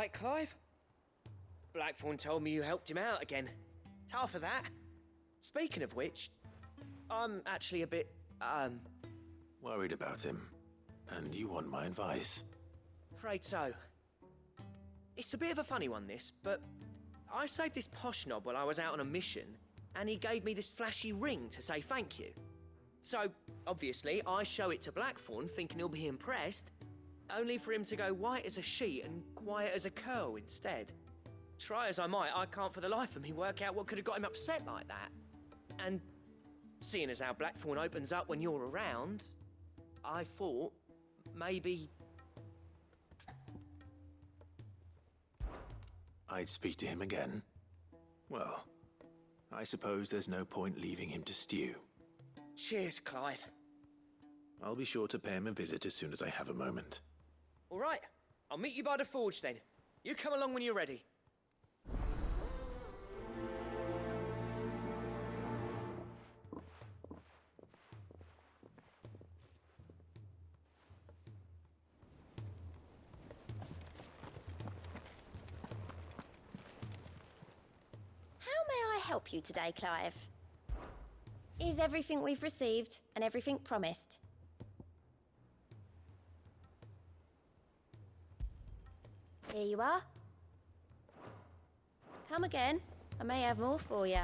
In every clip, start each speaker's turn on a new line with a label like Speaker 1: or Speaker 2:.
Speaker 1: right, Clive? Blackthorn told me you helped him out again. Tough for that. Speaking of which, I'm actually a bit,
Speaker 2: Worried about him. And you want my advice?
Speaker 1: afraid so. It's a bit of a funny one, this, but I saved this posh knob while I was out on a mission, and he gave me this flashy ring to say thank you. So, obviously, I show it to Blackthorn, thinking he'll be impressed, only for him to go white as a sheet and quiet as a curl instead. Try as I might, I can't for the life of me work out what could have got him upset like that. And seeing as how Blackthorn opens up when you're around, I thought maybe...
Speaker 2: I'd speak to him again. Well, I suppose there's no point leaving him to stew.
Speaker 1: Cheers, Clive.
Speaker 2: I'll be sure to pay him a visit as soon as I have a moment.
Speaker 1: All right, I'll meet you by the forge then. You come along when you're ready.
Speaker 3: How may I help you today, Clive? Is everything we've received and everything promised? Here you are. Come again. I may have more for you.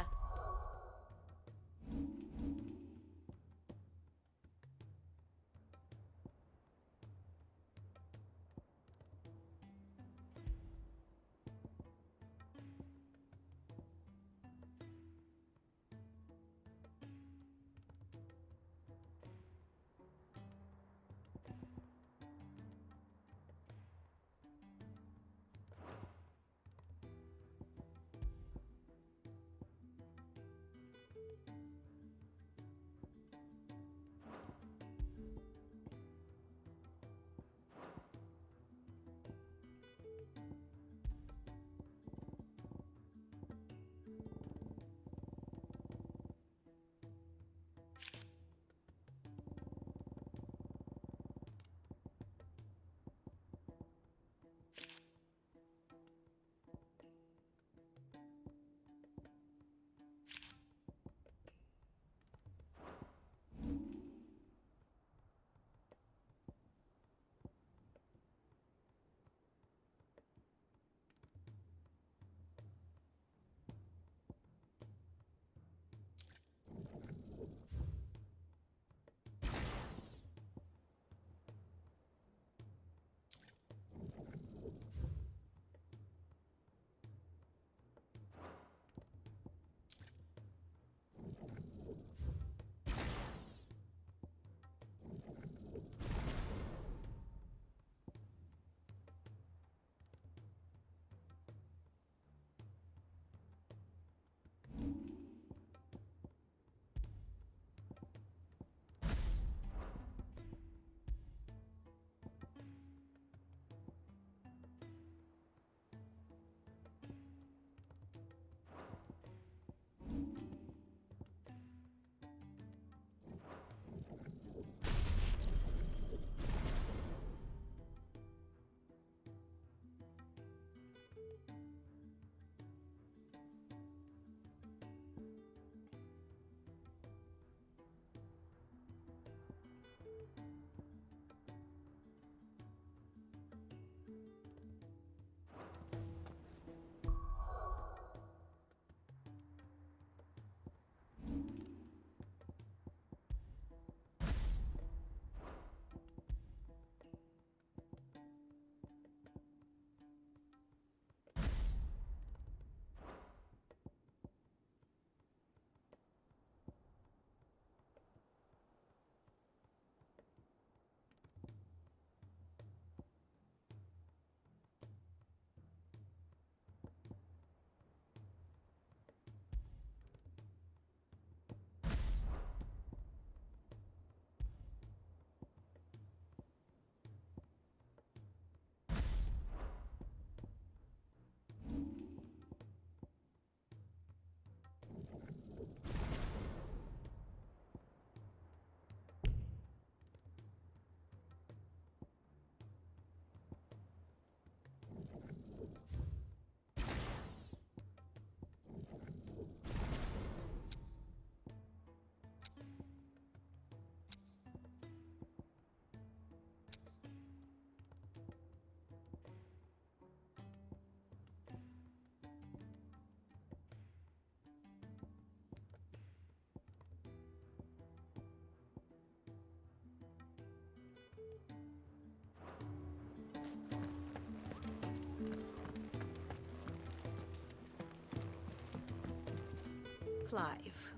Speaker 4: Clive.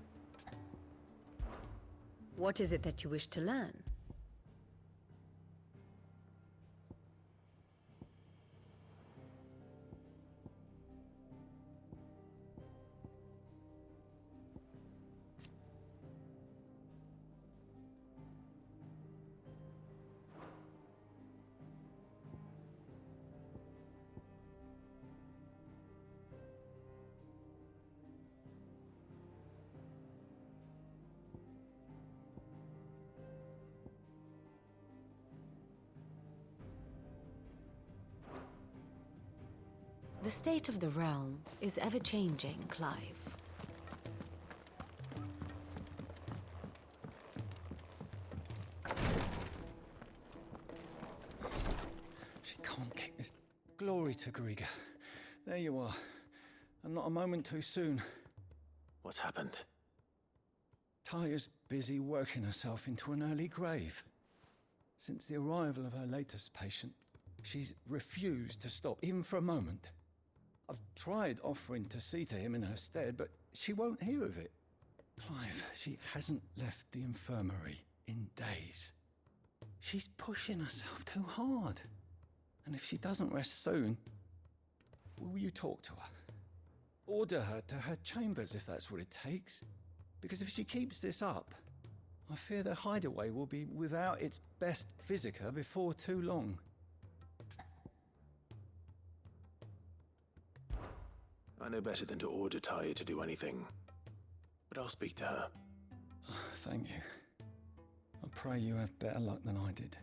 Speaker 4: What is it that you wish to learn? The state of the realm is ever-changing, Clive.
Speaker 5: She can't kick this. Glory to Griga. There you are. And not a moment too soon.
Speaker 2: What's happened?
Speaker 5: Taya's busy working herself into an early grave. Since the arrival of her latest patient, she's refused to stop, even for a moment. I've tried offering to see to him in her stead, but she won't hear of it. Clive, she hasn't left the infirmary in days. She's pushing herself too hard. And if she doesn't rest soon, will you talk to her? Order her to her chambers if that's what it takes. Because if she keeps this up, I fear the hideaway will be without its best physica before too long.
Speaker 2: I know better than to order Taya to do anything. But I'll speak to her.
Speaker 5: Thank you. I pray you have better luck than I did.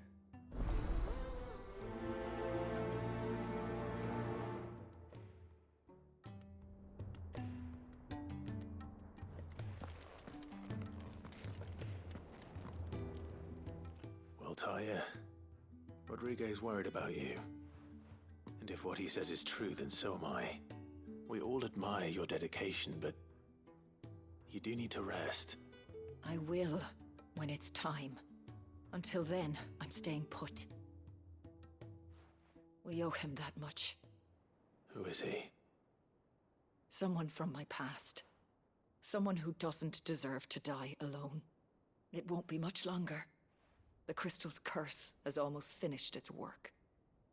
Speaker 2: Well, Taya, Rodriguez worried about you. And if what he says is true, then so am I. We all admire your dedication, but you do need to rest.
Speaker 4: I will, when it's time. Until then, I'm staying put. We owe him that much.
Speaker 2: Who is he?
Speaker 4: Someone from my past. Someone who doesn't deserve to die alone. It won't be much longer. The crystal's curse has almost finished its work.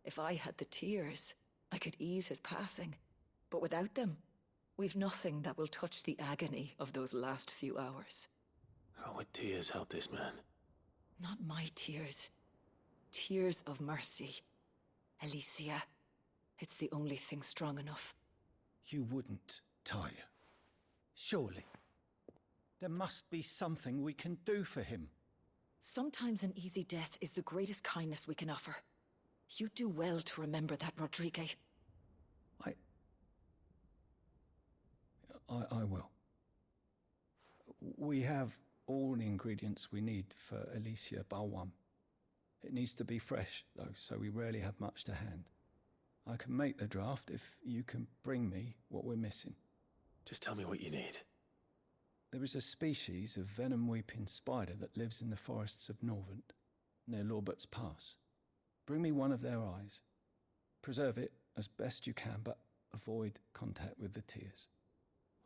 Speaker 4: If I had the tears, I could ease his passing. But without them, we've nothing that will touch the agony of those last few hours.
Speaker 2: How would tears help this man?
Speaker 4: Not my tears. Tears of mercy. Alicia, it's the only thing strong enough.
Speaker 5: You wouldn't, Taya. Surely. There must be something we can do for him.
Speaker 4: Sometimes an easy death is the greatest kindness we can offer. You do well to remember that, Rodriguez.
Speaker 5: I will. We have all the ingredients we need for Alicia Balwam. It needs to be fresh, though, so we rarely have much to hand. I can make the draft if you can bring me what we're missing.
Speaker 2: Just tell me what you need.
Speaker 5: There is a species of venom-weeping spider that lives in the forests of Norvent, near Lorbert's Pass. Bring me one of their eyes. Preserve it as best you can, but avoid contact with the tears.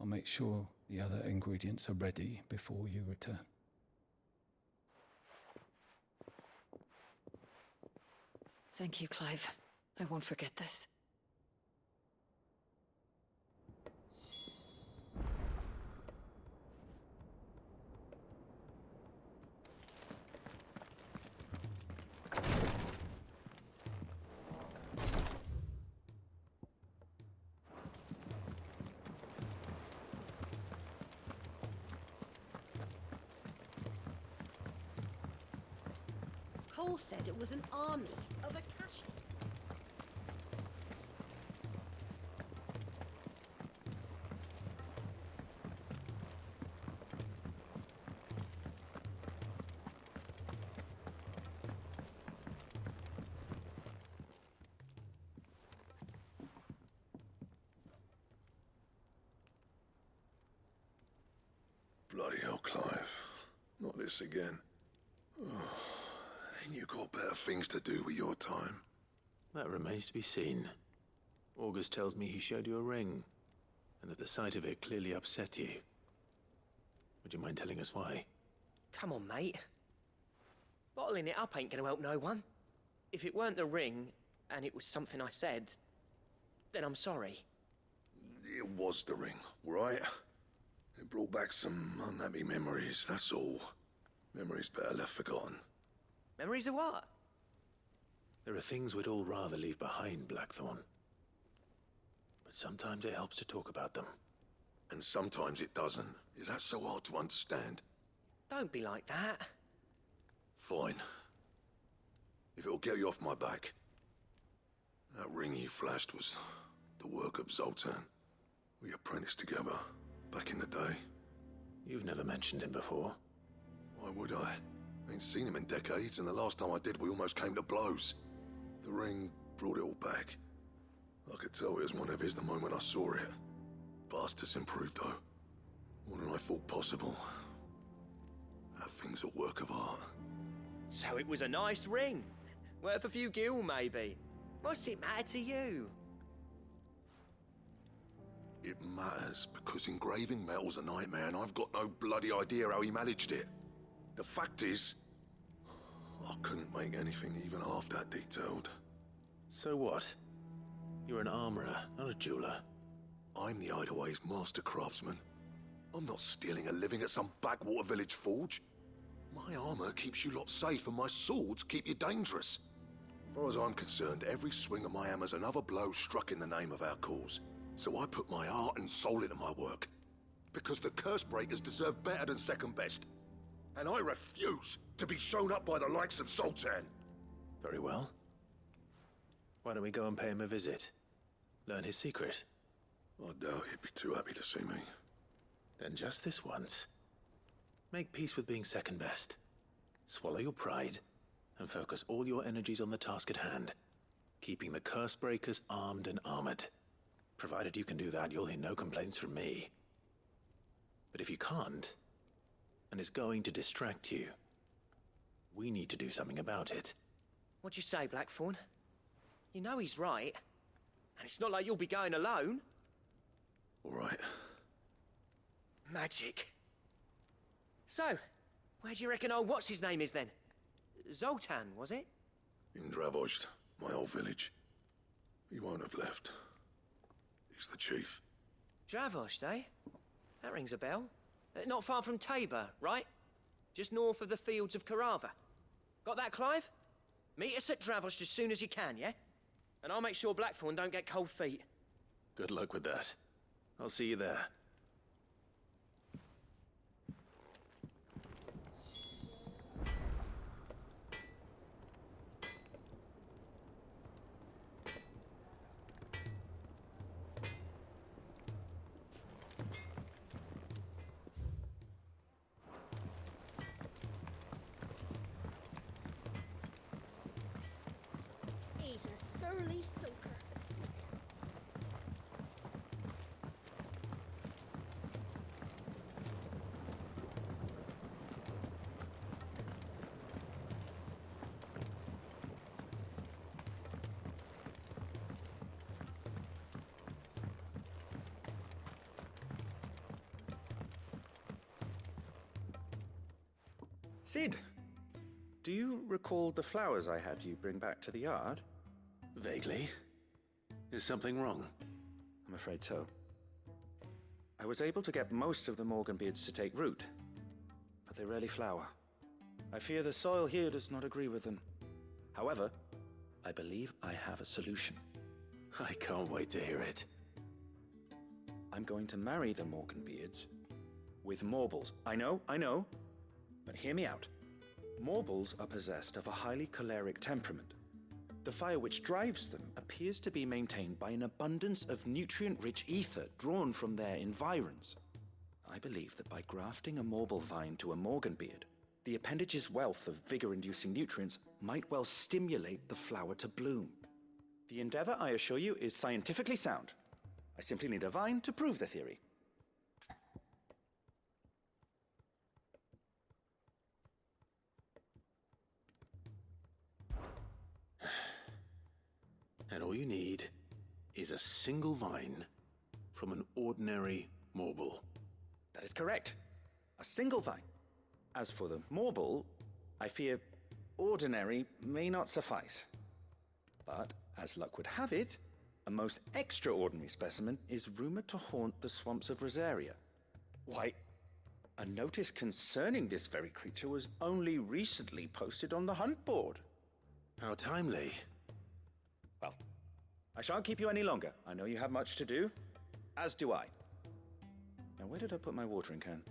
Speaker 5: I'll make sure the other ingredients are ready before you return.
Speaker 4: Thank you, Clive. I won't forget this.
Speaker 6: Cole said it was an army of Akashi.
Speaker 7: Bloody hell, Clive. Not this again. Ain't you got better things to do with your time?
Speaker 2: That remains to be seen. August tells me he showed you a ring, and that the sight of it clearly upset you. Would you mind telling us why?
Speaker 1: Come on, mate. Bottling it up ain't gonna help no one. If it weren't the ring, and it was something I said, then I'm sorry.
Speaker 7: It was the ring, right? It brought back some unhappy memories, that's all. Memories better left forgotten.
Speaker 1: Memories of what?
Speaker 2: There are things we'd all rather leave behind, Blackthorn. But sometimes it helps to talk about them.
Speaker 7: And sometimes it doesn't. Is that so hard to understand?
Speaker 1: Don't be like that.
Speaker 7: Fine. If it'll get you off my back. That ring you flashed was the work of Zoltan. We apprenticed together, back in the day.
Speaker 2: You've never mentioned him before.
Speaker 7: Why would I? Ain't seen him in decades, and the last time I did, we almost came to blows. The ring brought it all back. I could tell it was one of his the moment I saw it. Vast has improved, though. More than I thought possible. That thing's a work of art.
Speaker 1: So it was a nice ring. Worth a few gil, maybe. What's it matter to you?
Speaker 7: It matters because engraving metal's a nightmare, and I've got no bloody idea how he managed it. The fact is, I couldn't make anything even half that detailed.
Speaker 2: So what? You're an armorer, not a jeweler.
Speaker 7: I'm the Hideaway's master craftsman. I'm not stealing a living at some backwater village forge. My armor keeps you lot safe, and my swords keep you dangerous. As far as I'm concerned, every swing of my hammer's another blow struck in the name of our cause. So I put my heart and soul into my work. Because the curse breakers deserve better than second best. And I refuse to be shown up by the likes of Zoltan.
Speaker 2: Very well. Why don't we go and pay him a visit? Learn his secret.
Speaker 7: I doubt he'd be too happy to see me.
Speaker 2: Then just this once. Make peace with being second best. Swallow your pride, and focus all your energies on the task at hand. Keeping the curse breakers armed and armored. Provided you can do that, you'll hear no complaints from me. But if you can't, and it's going to distract you, we need to do something about it.
Speaker 1: What'd you say, Blackthorn? You know he's right. And it's not like you'll be going alone.
Speaker 7: All right.
Speaker 1: Magic. So, where do you reckon old what's-his-name is then? Zoltan, was it?
Speaker 7: In Dravozd, my old village. He won't have left. He's the chief.
Speaker 1: Dravozd, eh? That rings a bell. Not far from Tabor, right? Just north of the fields of Carava. Got that, Clive? Meet us at Dravozd as soon as you can, yeah? And I'll make sure Blackthorn don't get cold feet.
Speaker 2: Good luck with that. I'll see you there.
Speaker 6: He's a surly soaker.
Speaker 8: Sid, do you recall the flowers I had you bring back to the yard?
Speaker 2: Vaguely. Is something wrong?
Speaker 8: I'm afraid so. I was able to get most of the Morganbeards to take root, but they rarely flower. I fear the soil here does not agree with them. However, I believe I have a solution.
Speaker 2: I can't wait to hear it.
Speaker 8: I'm going to marry the Morganbeards with Morbles. I know, but hear me out. Morbles are possessed of a highly choleric temperament. The fire which drives them appears to be maintained by an abundance of nutrient-rich ether drawn from their environs. I believe that by grafting a Morble vine to a Morganbeard, the appendage's wealth of vigor-inducing nutrients might well stimulate the flower to bloom. The endeavor, I assure you, is scientifically sound. I simply need a vine to prove the theory.
Speaker 2: And all you need is a single vine from an ordinary Morble.
Speaker 8: That is correct. A single vine. As for the Morble, I fear ordinary may not suffice. But, as luck would have it, a most extraordinary specimen is rumored to haunt the swamps of Rosaria. Why, a notice concerning this very creature was only recently posted on the hunt board.
Speaker 2: How timely.
Speaker 8: Well, I shan't keep you any longer. I know you have much to do, as do I. Now, where did I put my watering can?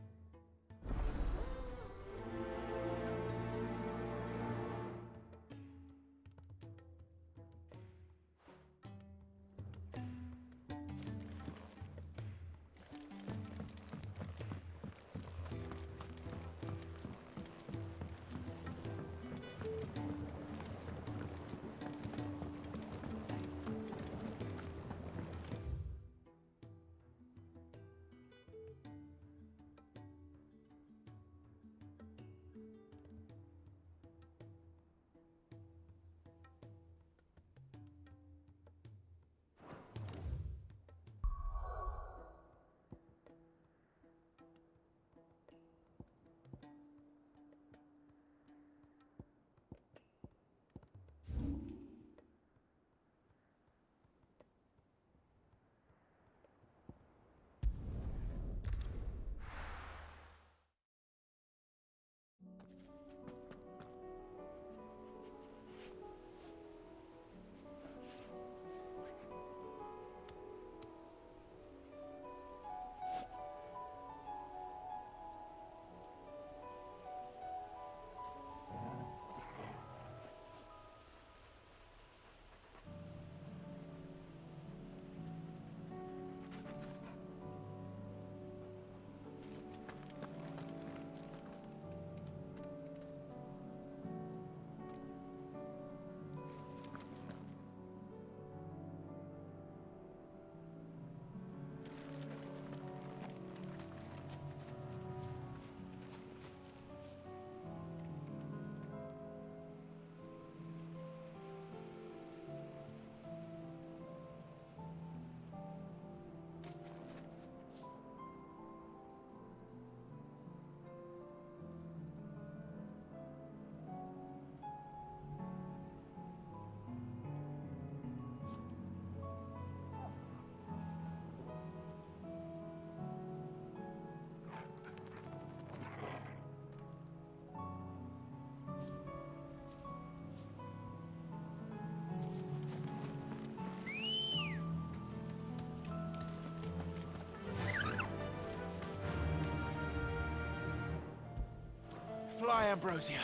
Speaker 2: Fly, Ambrosia.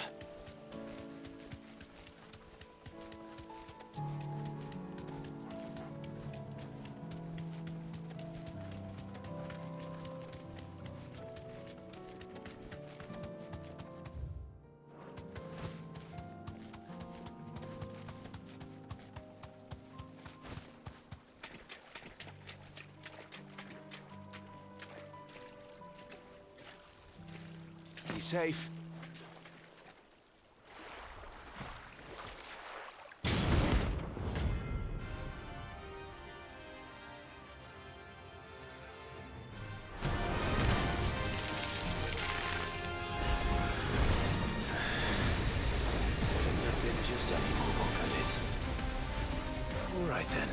Speaker 2: Be safe. All right then.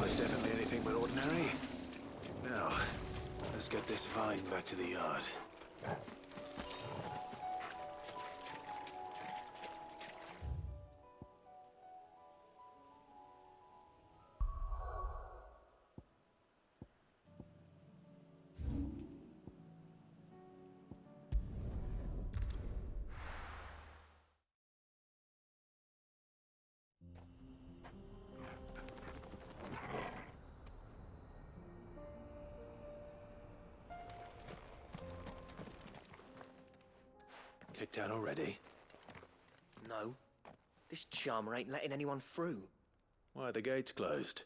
Speaker 2: Most definitely anything but ordinary. Now, let's get this vine back to the yard. Kicked out already?
Speaker 1: No. This charmer ain't letting anyone through.
Speaker 2: Why are the gates closed?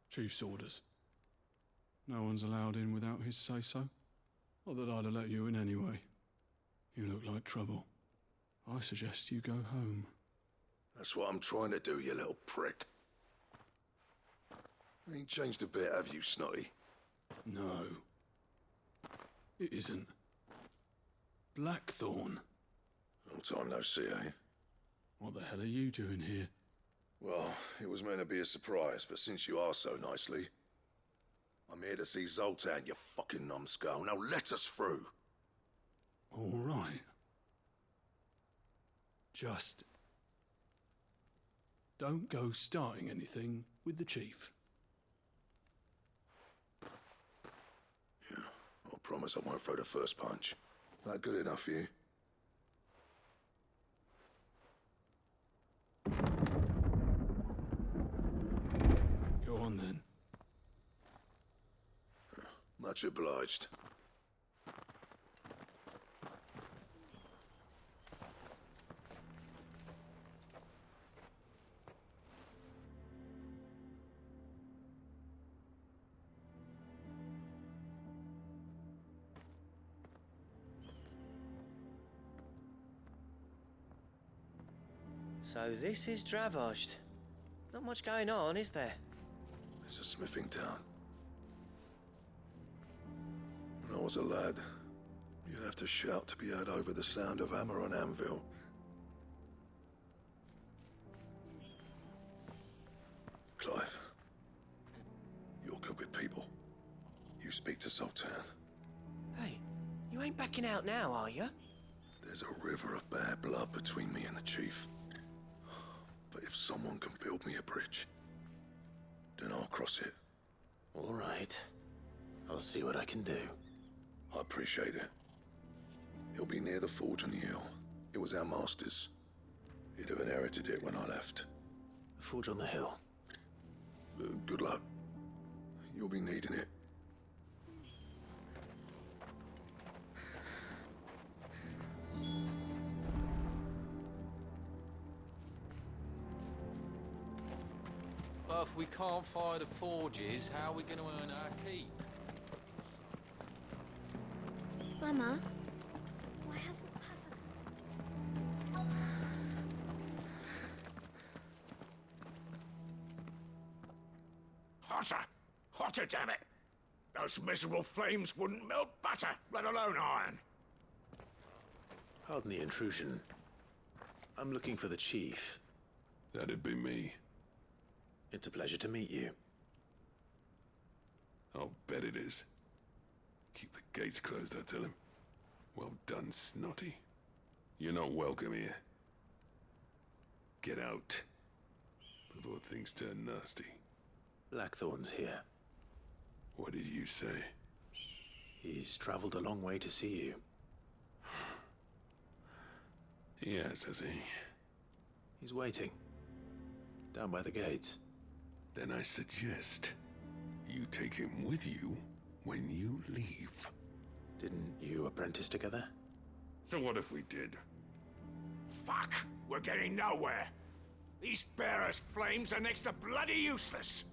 Speaker 9: Chief's orders. No one's allowed in without his say-so. Not that I'd have let you in anyway. You look like trouble. I suggest you go home.
Speaker 7: That's what I'm trying to do, you little prick. Ain't changed a bit, have you, Snotty?
Speaker 9: No. It isn't. Blackthorn.
Speaker 7: Long time no see, eh?
Speaker 9: What the hell are you doing here?
Speaker 7: Well, it was meant to be a surprise, but since you are so nicely, I'm here to see Zoltan, you fucking numbskull. Now let us through.
Speaker 9: All right. Just don't go starting anything with the chief.
Speaker 7: Yeah, I promise I won't throw the first punch. That good enough for you?
Speaker 9: Go on then.
Speaker 7: Much obliged.
Speaker 1: So this is Dravosht. Not much going on, is there?
Speaker 7: It's a smithing town. When I was a lad, you'd have to shout to be heard over the sound of hammer on anvil. Clive, you're good with people. You speak to Sultan.
Speaker 1: Hey, you ain't backing out now, are you?
Speaker 7: There's a river of bad blood between me and the chief. But if someone can build me a bridge, then I'll cross it.
Speaker 2: All right. I'll see what I can do.
Speaker 7: I appreciate it. He'll be near the forge on the hill. It was our master's. He'd have inherited it when I left.
Speaker 2: The forge on the hill.
Speaker 7: Good luck. You'll be needing it.
Speaker 10: But if we can't fire the forges, how are we going to earn our keep?
Speaker 3: Mama, why hasn't Papa...
Speaker 11: Hotter! Hotter, damn it! Those miserable flames wouldn't melt butter, let alone iron.
Speaker 2: Pardon the intrusion. I'm looking for the chief.
Speaker 9: That'd be me.
Speaker 2: It's a pleasure to meet you.
Speaker 9: I'll bet it is. Keep the gates closed, I tell him. Well done, Snotty. You're not welcome here. Get out. Before things turn nasty.
Speaker 2: Blackthorn's here.
Speaker 9: What did you say?
Speaker 2: He's traveled a long way to see you.
Speaker 9: Yes, has he?
Speaker 2: He's waiting. Down by the gates.
Speaker 9: Then I suggest you take him with you when you leave.
Speaker 2: Didn't you apprentice together?
Speaker 11: So what if we did? Fuck! We're getting nowhere! These bearers' flames are next to bloody useless!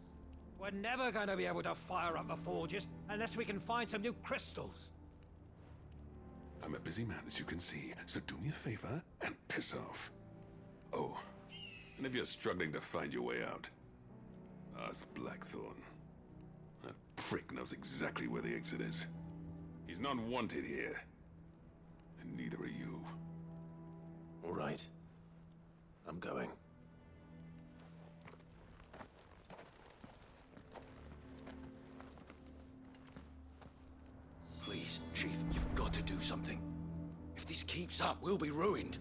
Speaker 12: We're never going to be able to fire up the forges unless we can find some new crystals.
Speaker 9: I'm a busy man, as you can see, so do me a favor and piss off. Oh, and if you're struggling to find your way out, ask Blackthorn. That prick knows exactly where the exit is. He's not wanted here. And neither are you.
Speaker 2: All right. I'm going.
Speaker 11: do something. If this keeps up, we'll be ruined.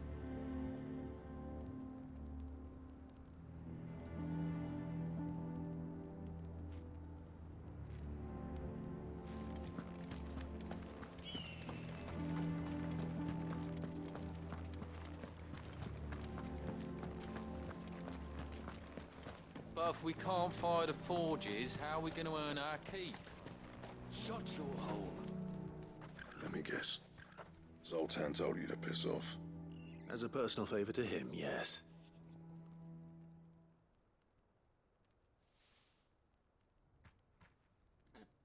Speaker 10: But if we can't fire the forges, how are we going to earn our keep?
Speaker 11: Shut your hole.
Speaker 7: Let me guess. Zoltan told you to piss off.
Speaker 2: As a personal favor to him, yes.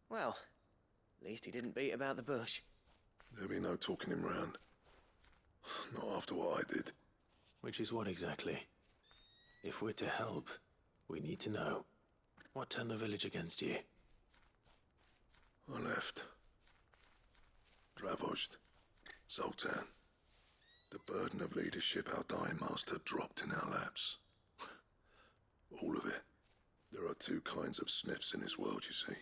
Speaker 1: Well, at least he didn't beat about the bush.
Speaker 7: There'll be no talking him round. Not after what I did.
Speaker 2: Which is what exactly? If we're to help, we need to know. What turned the village against you?
Speaker 7: I left. Dravozd. Zoltan. The burden of leadership our dying master dropped in our laps. All of it. There are two kinds of smiths in this world, you see.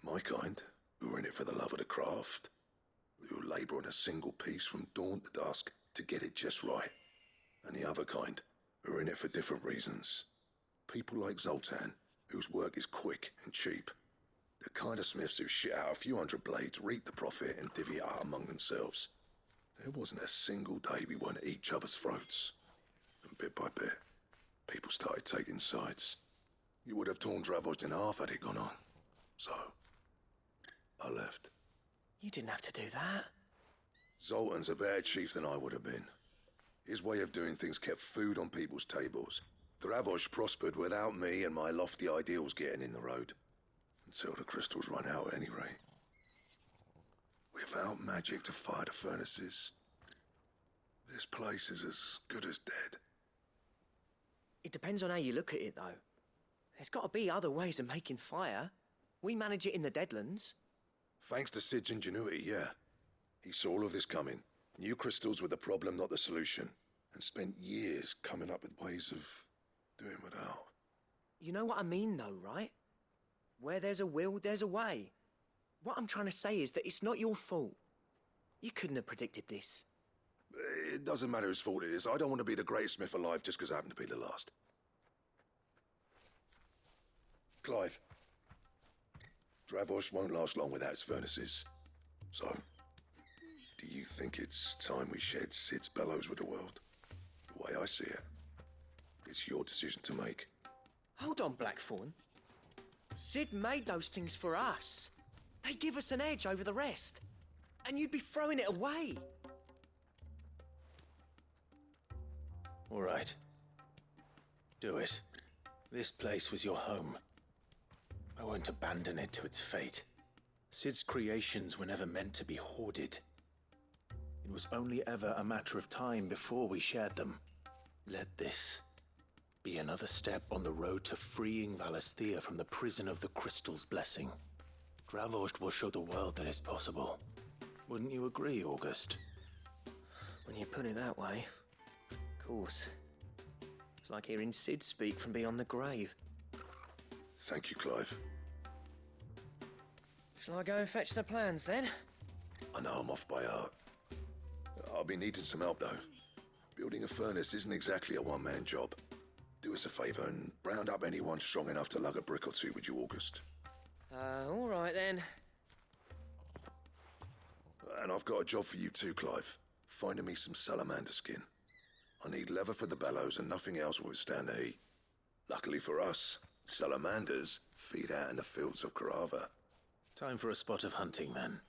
Speaker 7: My kind, who are in it for the love of the craft, who labour on a single piece from dawn to dusk to get it just right. And the other kind, who are in it for different reasons. People like Zoltan, whose work is quick and cheap. The kind of smiths who shit out a few hundred blades, reap the profit, and divvy it out among themselves. There wasn't a single day we weren't at each other's throats. And bit by bit, people started taking sides. You would have torn Dravozd in half had it gone on. So, I left.
Speaker 1: You didn't have to do that.
Speaker 7: Zoltan's a better chief than I would have been. His way of doing things kept food on people's tables. Dravozd prospered without me and my lofty ideals getting in the road. Until the crystals run out at any rate. Without magic to fire the furnaces, this place is as good as dead.
Speaker 1: It depends on how you look at it, though. There's got to be other ways of making fire. We manage it in the Deadlands.
Speaker 7: Thanks to Sid's ingenuity, yeah. He saw all of this coming. Knew crystals were the problem, not the solution. And spent years coming up with ways of doing without.
Speaker 1: You know what I mean, though, right? Where there's a will, there's a way. What I'm trying to say is that it's not your fault. You couldn't have predicted this.
Speaker 7: It doesn't matter whose fault it is. I don't want to be the greatest smith alive just because I happen to be the last. Clive. Dravozd won't last long without its furnaces. So, do you think it's time we shared Sid's bellows with the world? The way I see it, it's your decision to make.
Speaker 1: Hold on, Blackthorn. Sid made those things for us. They give us an edge over the rest. And you'd be throwing it away.
Speaker 2: All right. Do it. This place was your home. I won't abandon it to its fate. Sid's creations were never meant to be hoarded. It was only ever a matter of time before we shared them. Let this be another step on the road to freeing Valisthea from the prison of the Crystal's blessing. Dravozd will show the world that it's possible. Wouldn't you agree, August?
Speaker 1: When you put it that way, of course. It's like hearing Sid speak from beyond the grave.
Speaker 7: Thank you, Clive.
Speaker 1: Shall I go and fetch the plans, then?
Speaker 7: I know I'm off by heart. I'll be needing some help, though. Building a furnace isn't exactly a one-man job. Do us a favour and round up anyone strong enough to lug a brick or two, would you, August?
Speaker 1: All right, then.
Speaker 7: And I've got a job for you too, Clive. Finding me some salamander skin. I need leather for the bellows and nothing else will withstand the heat. Luckily for us, salamanders feed out in the fields of Karava.
Speaker 2: Time for a spot of hunting, then.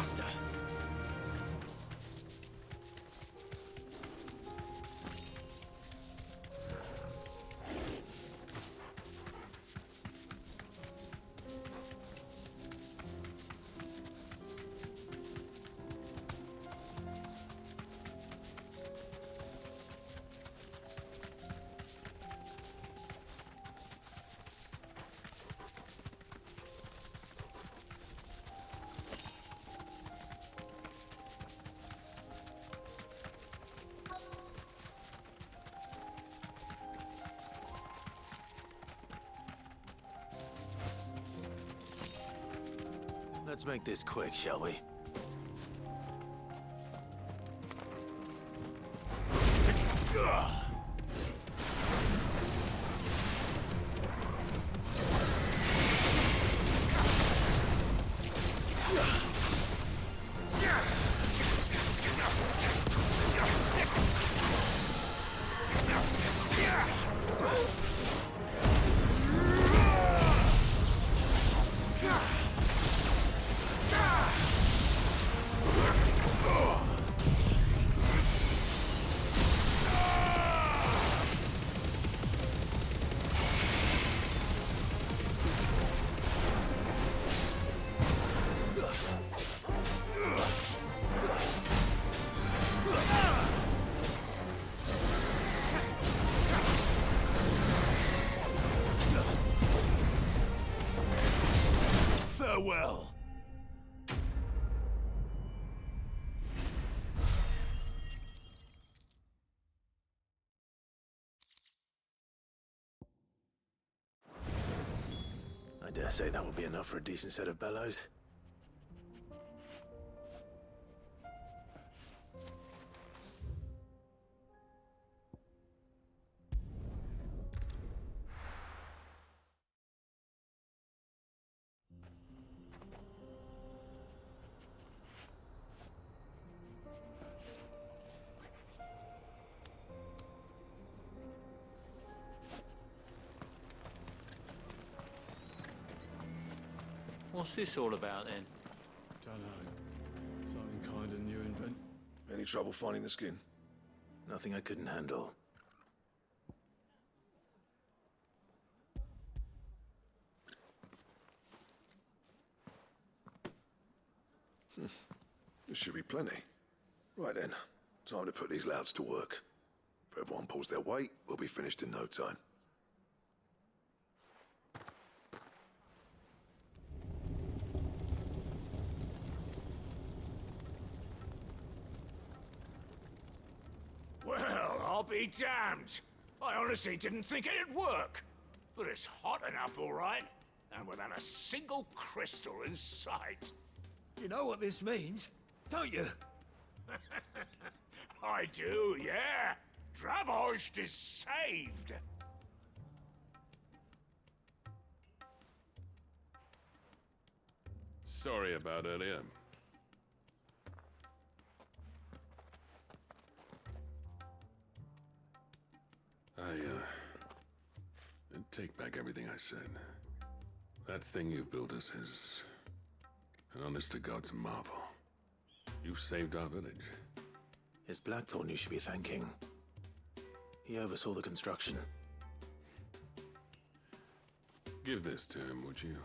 Speaker 1: faster!
Speaker 2: Let's make this quick, shall we?
Speaker 7: Farewell.
Speaker 2: I dare say that will be enough for a decent set of bellows.
Speaker 10: What's this all about then?
Speaker 11: Dunno. Some kind of new invent.
Speaker 7: Any trouble finding the skin?
Speaker 2: Nothing I couldn't handle.
Speaker 7: This should be plenty. Right then, time to put these louds to work. If everyone pulls their weight, we'll be finished in no time.
Speaker 11: Well, I'll be damned. I honestly didn't think it'd work. But it's hot enough, all right. And without a single crystal in sight.
Speaker 12: You know what this means, don't you?
Speaker 11: I do, yeah. Dravost is saved.
Speaker 9: Sorry about earlier. Take back everything I said. That thing you built us is an honest-to-God's marvel. You saved our village.
Speaker 2: It's Blackthorn you should be thanking. He oversaw the construction.
Speaker 9: Give this to him, would you?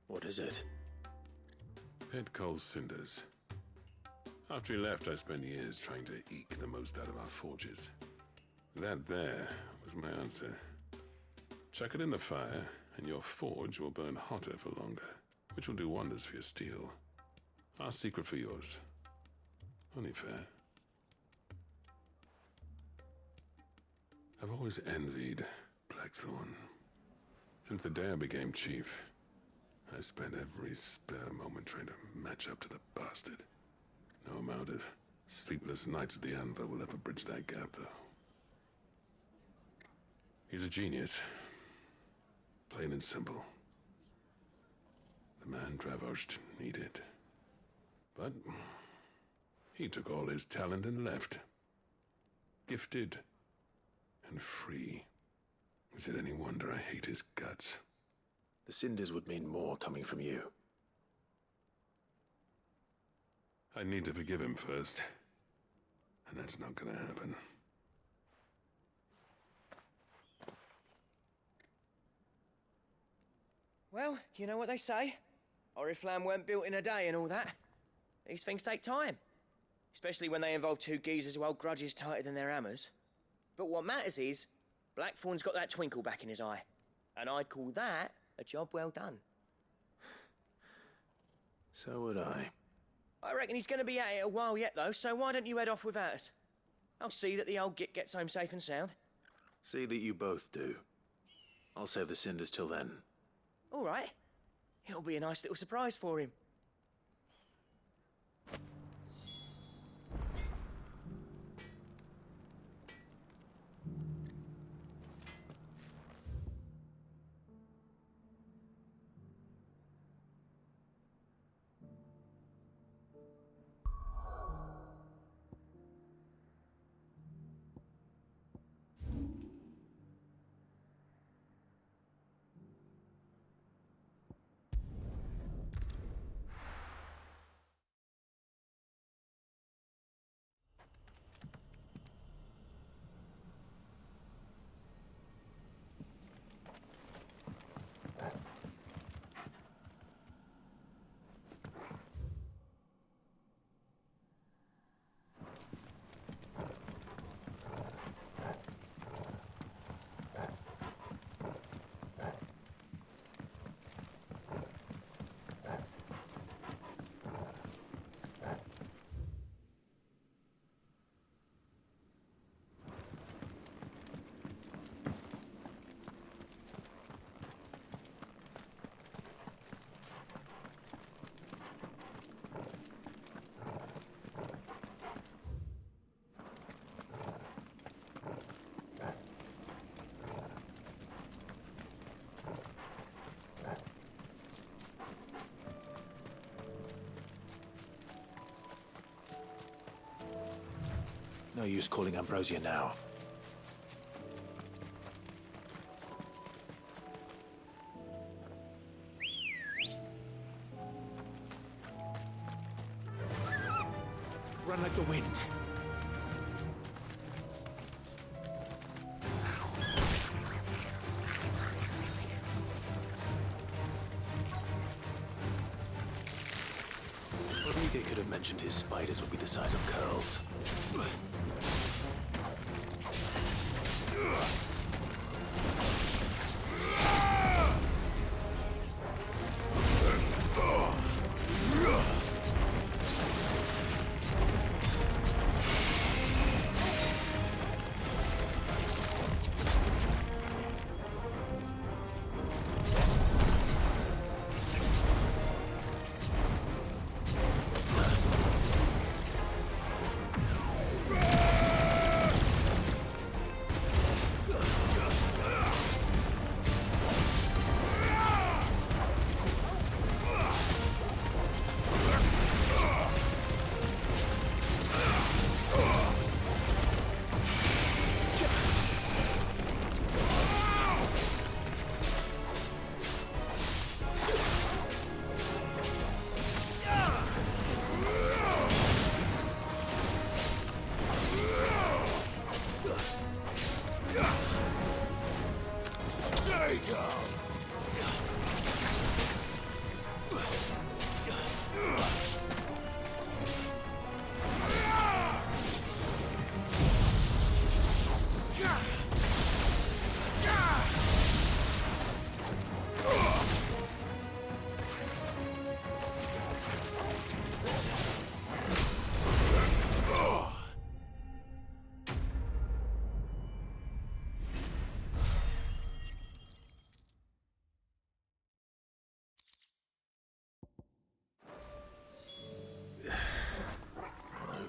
Speaker 2: What is it?
Speaker 9: Pet coal cinders. After he left, I spent years trying to eke the most out of our forges. That there was my answer. Chuck it in the fire, and your forge will burn hotter for longer, which will do wonders for your steel. Our secret for yours. Only fair. I've always envied Blackthorn. Since the day I became chief, I spent every spare moment trying to match up to the bastard. No amount of sleepless nights at the anvil will ever bridge that gap, though. He's a genius. Plain and simple. The man Dravost needed. But he took all his talent and left. Gifted and free. Is it any wonder I hate his guts?
Speaker 2: The cinders would mean more coming from you.
Speaker 9: I need to forgive him first. And that's not gonna happen.
Speaker 1: Well, you know what they say. Oriflamme weren't built in a day and all that. These things take time. Especially when they involve two geezers who hold grudges tighter than their hammers. But what matters is, Blackthorn's got that twinkle back in his eye. And I'd call that a job well done.
Speaker 2: So would I.
Speaker 1: I reckon he's going to be at it a while yet, though, so why don't you head off without us? I'll see that the old git gets home safe and sound.
Speaker 2: See that you both do. I'll save the cinders till then.
Speaker 1: All right. It'll be a nice little surprise for him.
Speaker 2: No use calling Ambrosia now. Run like the wind. Rodrigo could have mentioned his spiders would be the size of curls.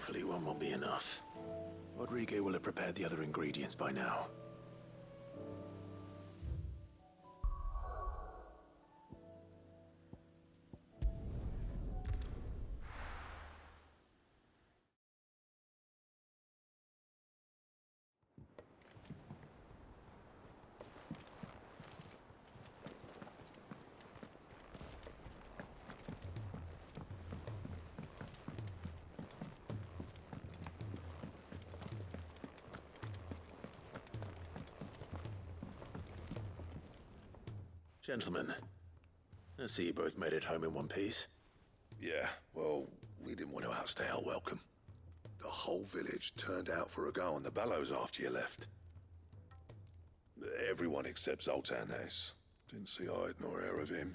Speaker 2: Hopefully one won't be enough. Rodrigo will have prepared the other ingredients by now. Gentlemen, I see you both made it home in one piece.
Speaker 7: Yeah, well, we didn't want to outstay our welcome. The whole village turned out for a go on the bellows after you left. Everyone except Zoltan, that is. Didn't see hide nor hair of him.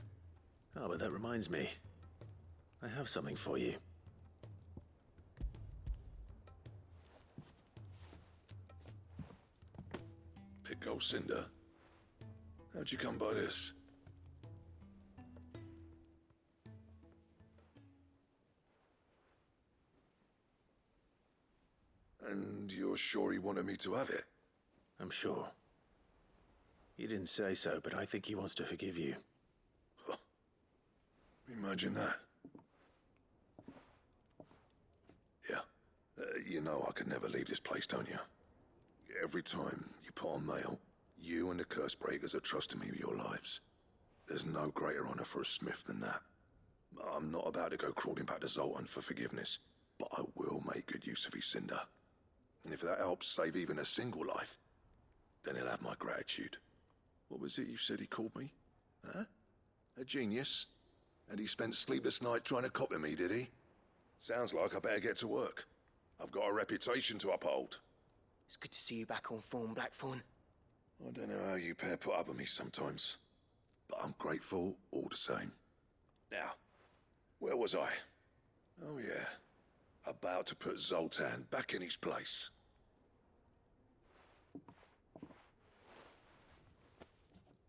Speaker 2: Oh, but that reminds me. I have something for you.
Speaker 7: Pick old Cinder. How'd you come by this? And you're sure he wanted me to have it?
Speaker 2: I'm sure. He didn't say so, but I think he wants to forgive you.
Speaker 7: Huh. Imagine that. Yeah. You know I could never leave this place, don't you? Every time you put on mail, you and the curse breakers are trusting me with your lives. There's no greater honor for a smith than that. I'm not about to go crawling back to Zoltan for forgiveness, but I will make good use of his cinder. And if that helps save even a single life, then he'll have my gratitude. What was it you said he called me? Huh? A genius? And he spent sleepless nights trying to copy me, did he? Sounds like I better get to work. I've got a reputation to uphold.
Speaker 1: It's good to see you back on form, Blackthorn.
Speaker 7: I don't know how you pair put up with me sometimes, but I'm grateful all the same. Now, where was I? Oh yeah, about to put Zoltan back in his place.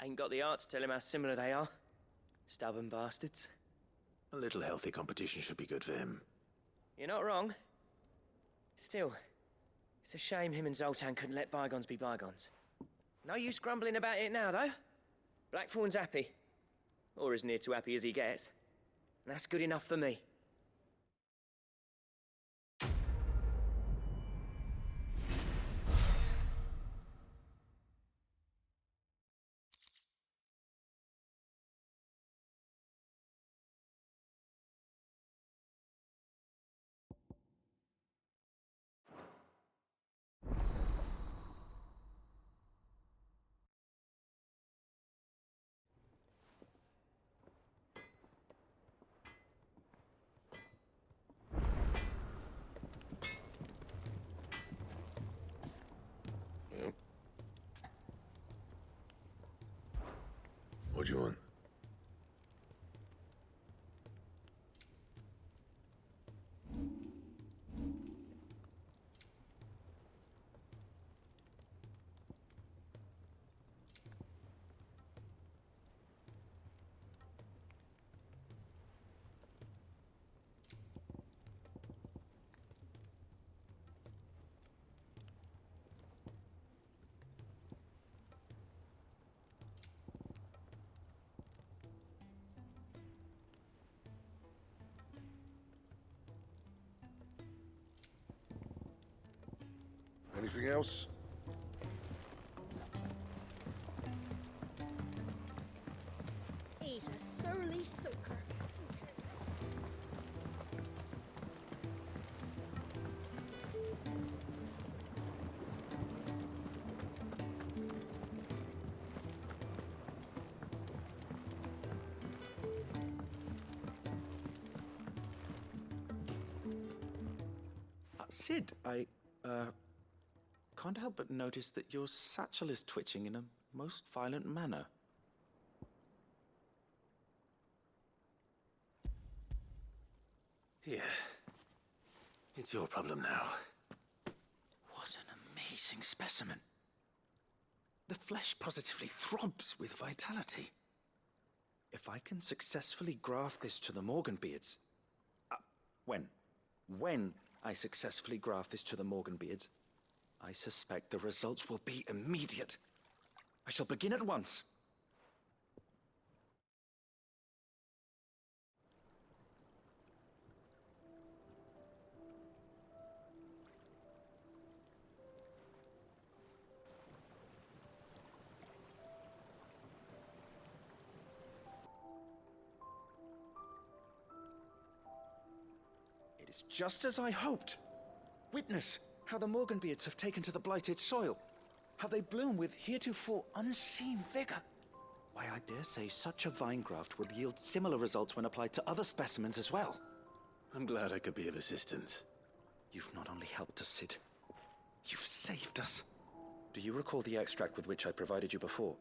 Speaker 1: Ain't got the art to tell him how similar they are. Stubborn bastards.
Speaker 2: A little healthy competition should be good for him.
Speaker 1: You're not wrong. Still, it's a shame him and Zoltan couldn't let bygones be bygones. No use grumbling about it now, though. Blackthorn's happy. Or as near to happy as he gets. And that's good enough for me.
Speaker 7: What do you want? Anything else?
Speaker 6: He's a surly soaker.
Speaker 8: Sid, I can't help but notice that your satchel is twitching in a most violent manner.
Speaker 2: Here. It's your problem now.
Speaker 8: What an amazing specimen. The flesh positively throbs with vitality. If I can successfully graft this to the Morganbeards... When I successfully graft this to the Morganbeards, I suspect the results will be immediate. I shall begin at once. It is just as I hoped. Witness how the Morganbeards have taken to the blighted soil, how they bloom with heretofore unseen vigor. Why, I dare say such a vine graft would yield similar results when applied to other specimens as well.
Speaker 2: I'm glad I could be of assistance.
Speaker 8: You've not only helped us, Sid, you've saved us. Do you recall the extract with which I provided you before?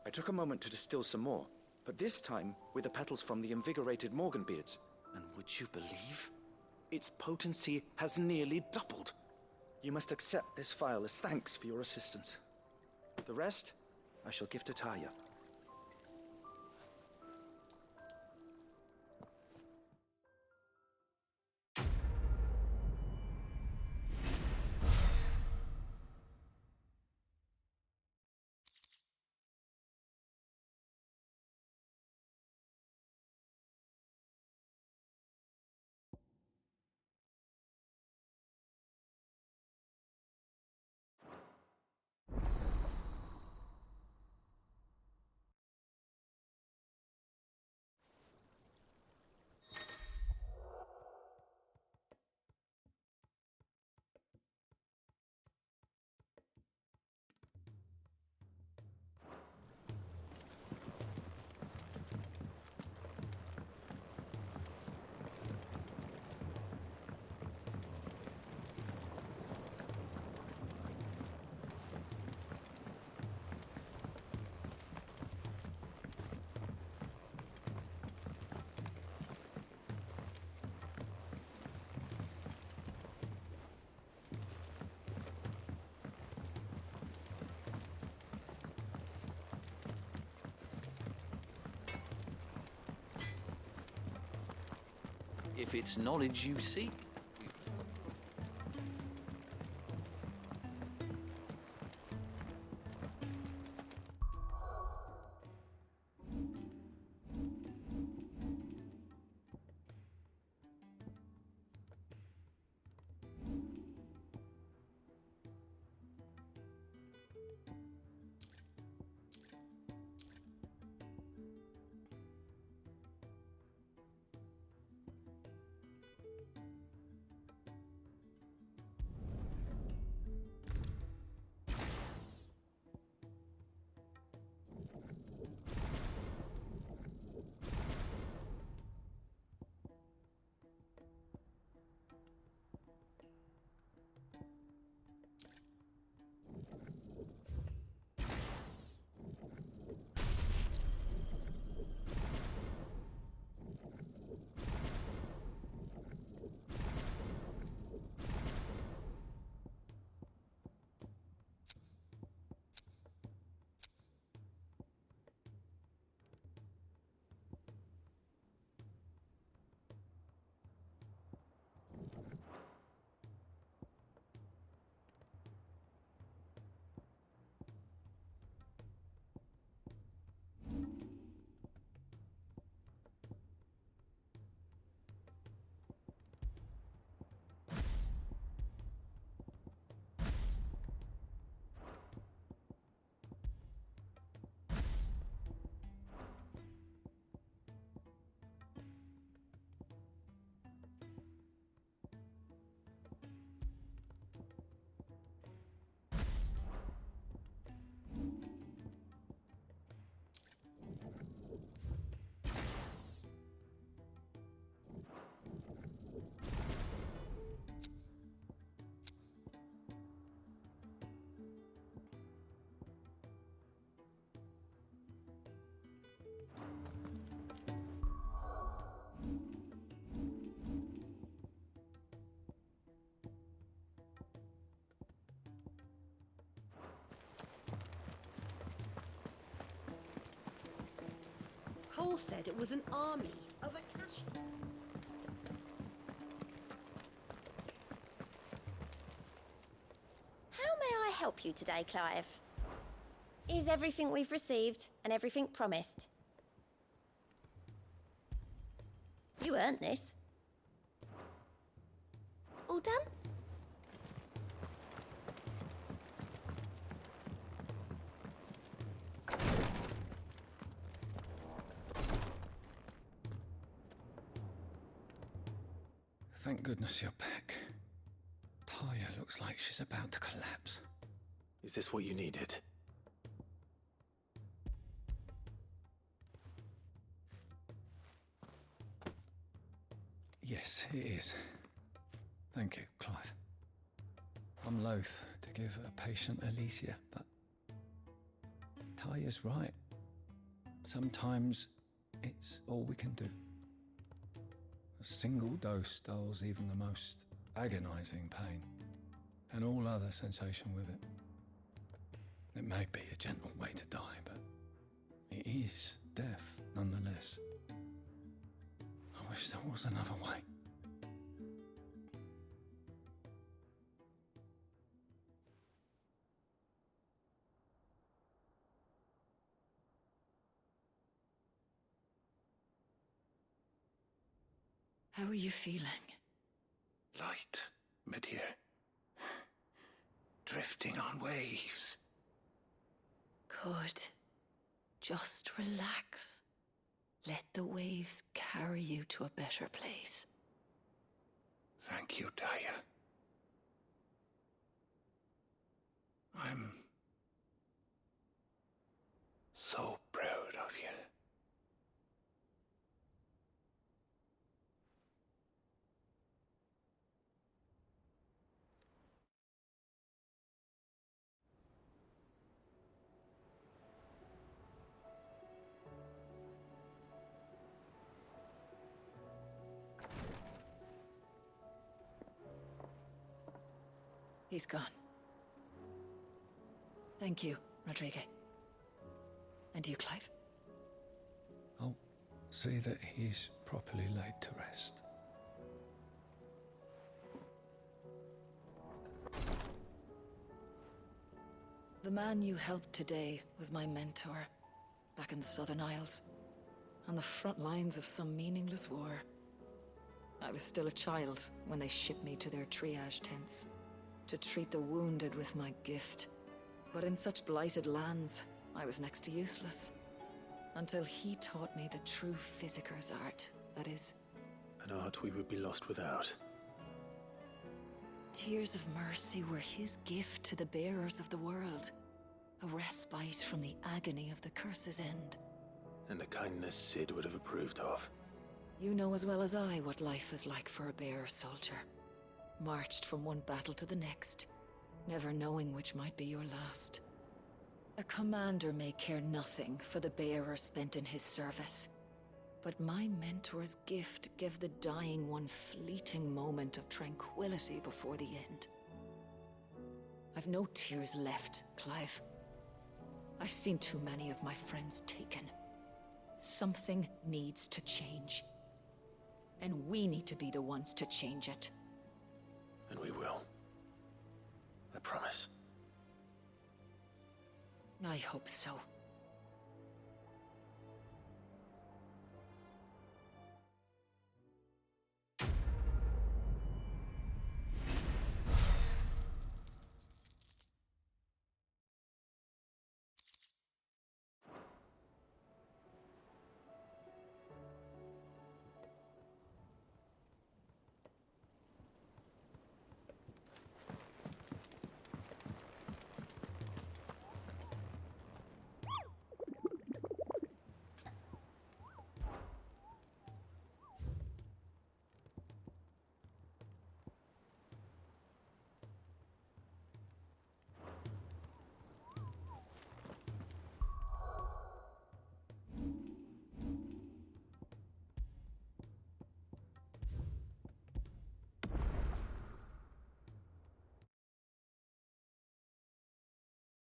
Speaker 8: I took a moment to distill some more, but this time with the petals from the invigorated Morganbeards. And would you believe? Its potency has nearly doubled. You must accept this vial as thanks for your assistance. The rest, I shall give to Taya.
Speaker 10: If it's knowledge you seek.
Speaker 6: Cole said it was an army of Akashi.
Speaker 3: How may I help you today, Clive? Is everything we've received and everything promised? You earned this. All done?
Speaker 5: Thank goodness you're back. Taya looks like she's about to collapse.
Speaker 2: Is this what you needed?
Speaker 5: Yes, it is. Thank you, Clive. I'm loath to give a patient Alicia, but Taya's right. Sometimes it's all we can do. A single dose dulls even the most agonizing pain, and all other sensation with it. It may be a gentle way to die, but it is death nonetheless. I wish there was another way.
Speaker 4: How are you feeling?
Speaker 11: Light, mid-here. Drifting on waves.
Speaker 4: Good. Just relax. Let the waves carry you to a better place.
Speaker 11: Thank you, Taya. I'm so proud of you.
Speaker 4: He's gone. Thank you, Rodrigue. And you, Clive?
Speaker 5: I'll see that he's properly laid to rest.
Speaker 4: The man you helped today was my mentor, back in the Southern Isles, on the front lines of some meaningless war. I was still a child when they shipped me to their triage tents, to treat the wounded with my gift. But in such blighted lands, I was next to useless. Until he taught me the true physicker's art, that is.
Speaker 2: An art we would be lost without.
Speaker 4: Tears of mercy were his gift to the bearers of the world. A respite from the agony of the curse's end.
Speaker 2: And a kindness Sid would have approved of.
Speaker 4: You know as well as I what life is like for a bearer soldier. Marched from one battle to the next, never knowing which might be your last. A commander may care nothing for the bearer spent in his service, but my mentor's gift gave the dying one fleeting moment of tranquility before the end. I've no tears left, Clive. I've seen too many of my friends taken. Something needs to change. And we need to be the ones to change it.
Speaker 2: And we will. I promise.
Speaker 4: I hope so.